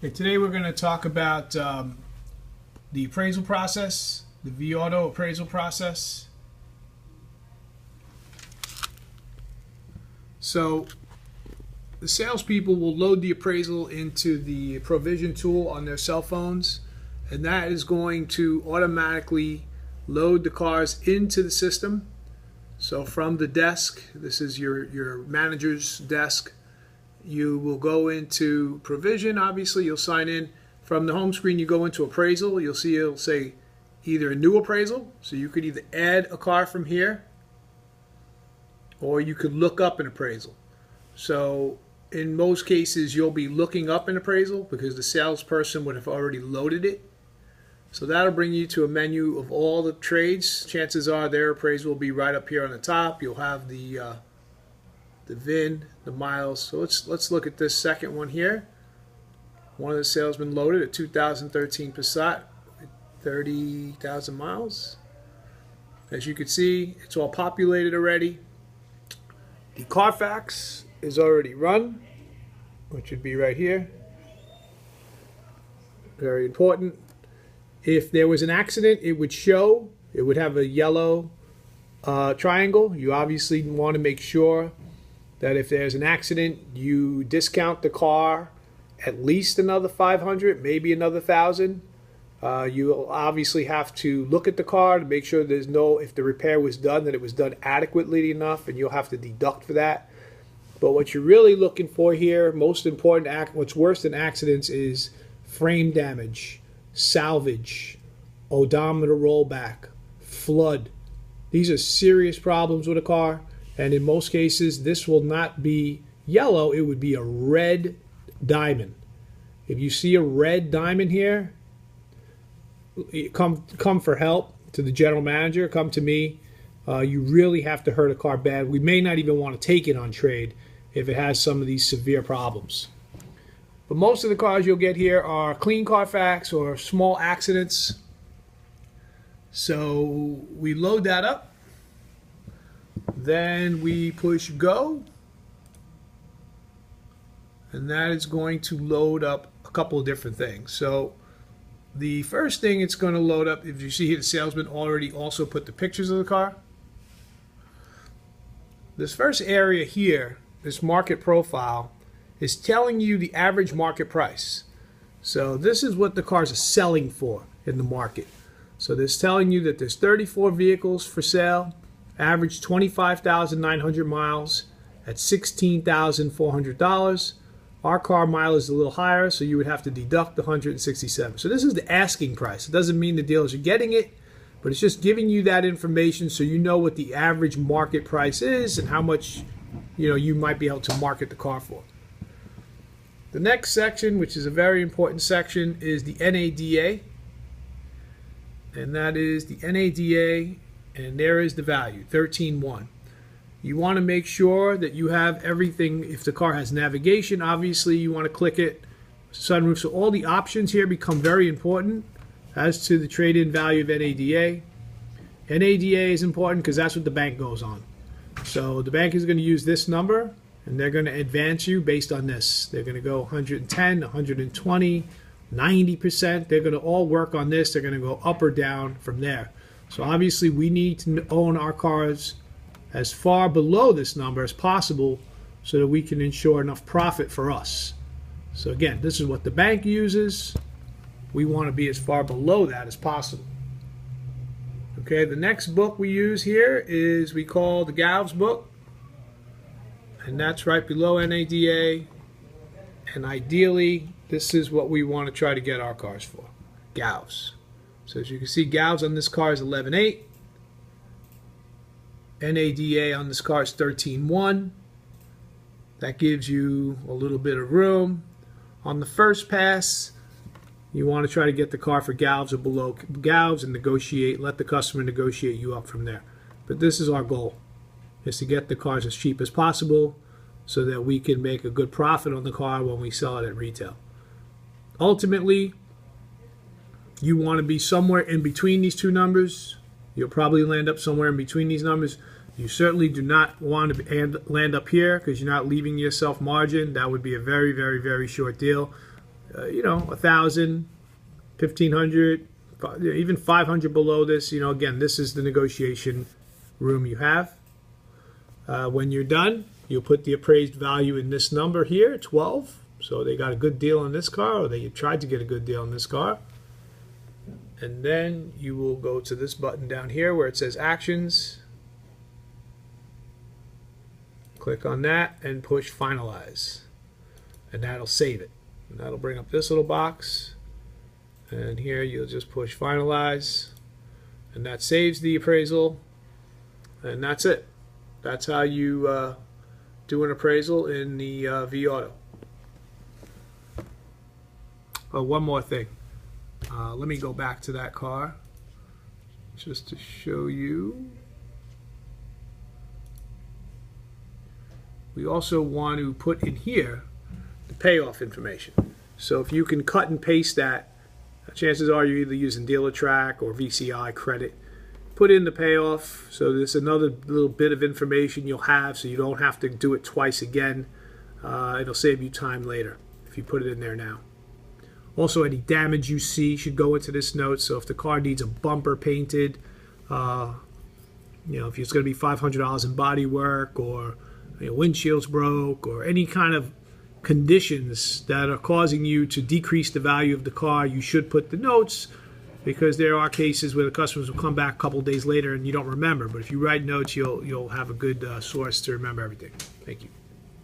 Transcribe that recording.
Okay, today we're going to talk about the appraisal process, the Vauto appraisal process. So the salespeople will load the appraisal into the provision tool on their cell phones, and that is going to automatically load the cars into the system. So from the desk, this is your manager's desk, you will go into provision. Obviously, you'll sign in. From the home screen, you go into appraisal. You'll see it'll say either a new appraisal, so you could either add a car from here, or you could look up an appraisal. So in most cases, you'll be looking up an appraisal because the salesperson would have already loaded it. So that'll bring you to a menu of all the trades. Chances are their appraisal will be right up here on the top. You'll have the VIN, the miles. So let's look at this second one here. One of the salesmen loaded a 2013 Passat with 30,000 miles. As you can see, it's all populated already. The Carfax is already run, which would be right here. Very important. If there was an accident, it would show. It would have a yellow triangle. You obviously want to make sure that if there's an accident, you discount the car at least another 500, maybe another 1,000. You obviously have to look at the car to make sure there's if the repair was done, that it was done adequately enough, and you'll have to deduct for that. But what you're really looking for here, most important, what's worse than accidents is frame damage, salvage, odometer rollback, flood. These are serious problems with a car, and in most cases this will not be yellow, it would be a red diamond. If you see a red diamond here, come for help to the general manager, come to me. You really have to hurt a car bad. We may not even want to take it on trade if it has some of these severe problems. But most of the cars you'll get here are clean Carfax or small accidents. So we load that up. Then we push go. And that is going to load up a couple of different things. So the first thing it's going to load up, if you see here, the salesman already also put the pictures of the car. This first area here, this market profile, is telling you the average market price. So this is what the cars are selling for in the market. So this is telling you that there's 34 vehicles for sale, average 25,900 miles at $16,400. Our car mile is a little higher, so you would have to deduct the 167. So this is the asking price. It doesn't mean the dealers are getting it, but it's just giving you that information so you know what the average market price is and how much you might be able to market the car for. The next section, which is a very important section, is the NADA. And that is the NADA, and there is the value, 13.1. You want to make sure that you have everything. If the car has navigation, obviously you want to click it. Sunroof. So all the options here become very important as to the trade-in value of NADA. NADA is important because that's what the bank goes on. So the bank is going to use this number, and they're going to advance you based on this. They're going to go 110, 120, 90%. They're going to all work on this. They're going to go up or down from there. So obviously we need to own our cars as far below this number as possible so that we can ensure enough profit for us. So again, this is what the bank uses. We want to be as far below that as possible. Okay, the next book we use here is we call the Galves book. And that's right below NADA. And ideally, this is what we want to try to get our cars for. Galves. So as you can see, Galves on this car is 11.8. NADA on this car is 13.1. That gives you a little bit of room. On the first pass, you want to try to get the car for Galves or below Galves and negotiate. Let the customer negotiate you up from there. But this is our goal, is to get the cars as cheap as possible so that we can make a good profit on the car when we sell it at retail. Ultimately, you want to be somewhere in between these two numbers. You'll probably land up somewhere in between these numbers. You certainly do not want to land up here because you're not leaving yourself margin. That would be a very, very, very short deal. you know, 1,000, 1,500, even 500 below this. You know, again, this is the negotiation room you have. When you're done, you'll put the appraised value in this number here, 12. So they got a good deal on this car, or they tried to get a good deal on this car. And then you will go to this button down here where it says Actions. Click on that and push Finalize. And that'll save it. And that'll bring up this little box. And here you'll just push Finalize. And that saves the appraisal. And that's it. That's how you do an appraisal in the Vauto. Oh, one more thing. Let me go back to that car just to show you. We also want to put in here the payoff information. So if you can cut and paste that, chances are you're either using DealerTrack or VCI credit. Put in the payoff, so there's another little bit of information you'll have, so you don't have to do it twice again. It'll save you time later if you put it in there now. Also, any damage you see should go into this note. So if the car needs a bumper painted, you know, if it's going to be $500 in body work, or windshield's broke, or any kind of conditions that are causing you to decrease the value of the car, you should put the notes, because there are cases where the customers will come back a couple days later and you don't remember. But if you write notes, you'll have a good source to remember everything. Thank you.